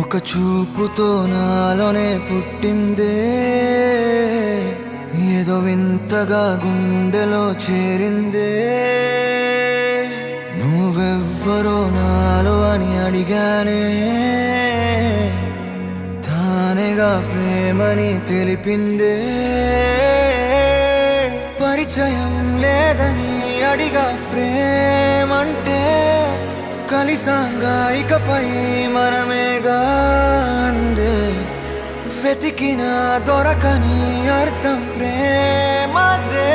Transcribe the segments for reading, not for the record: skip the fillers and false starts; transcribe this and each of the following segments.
ఒక చూపుతో నాలోనే పుట్టిందే, ఏదో వింతగా గుండెలో చేరిందే. నువ్వెవ్వరో నాలో అని అడిగానే, తానేగా ప్రేమని తెలిపిందే. పరిచయం లేదని అడిగా ప్రేమంటే, కలిసాంగా ఇకపై మనమేగా అందే. వెతికిన దొరకని అర్థం ప్రేమదే,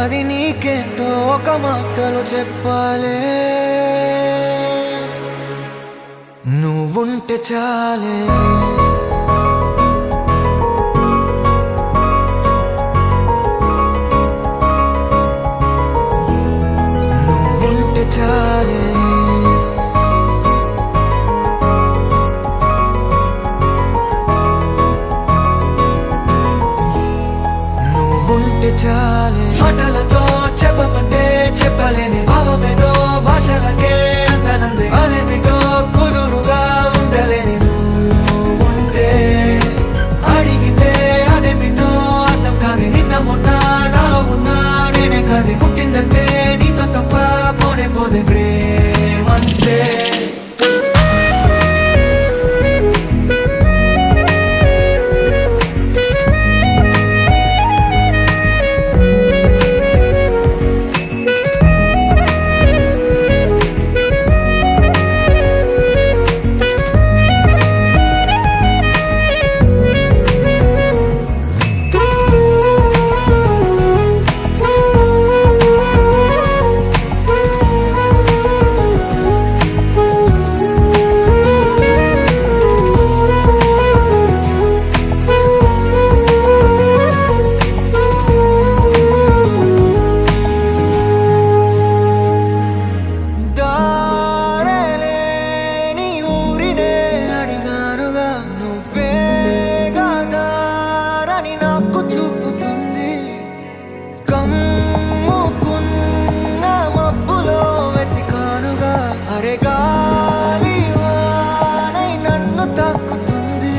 అది నీకేంటో ఒక మాటలో చెప్పాలే. నువ్వుంటే చాలే, నువ్వుంటే చాలే, నువ్వుంటే చాలే. మాటలతో చెప్పమంటే చెప్పలేని భావమేదో భాషలకే అందనందే. అదేమిటో కుదురుగా ఉండలేని నువ్వుంటే, అడిగితే అదేమిటో అర్థం కాదు. నిన్న మొన్న నాలో ఉన్నా నేనే కాదు. పుట్టిందంటే నీతో తప్ప పోనే పోదే ప్రేమంతే.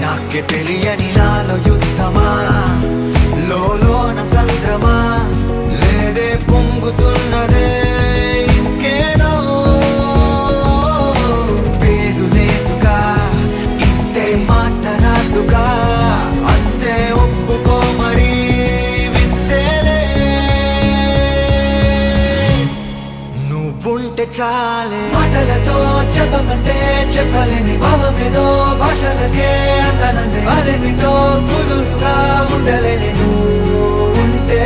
నాకే తెలియని నాలో యుద్ధమా, లోన సంద్రమా, లేదే పొంగుతున్నదే ఇంకేదో. పేరు లేదుగా, ఇంతే మాట్లాడుగా, అంతే ఒప్పుకో మరి వింతేలే. నువ్వుంటే చాలే, మాటలతో చెప్పమంటే చెప్పలేని భావమేదో భాషలకే అందనందే. అదేమిటో కుదురుగా ఉండలేని నువ్వుంటే,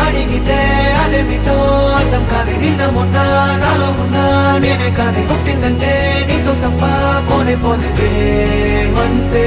అడిగితే అదేమిటో అర్థం కాదు. నిన్న మొన్న నాలో ఉన్నా నేనే కాదు. పుట్టిందంటే నీతో తప్ప పోనే పోదే ప్రేమంతే.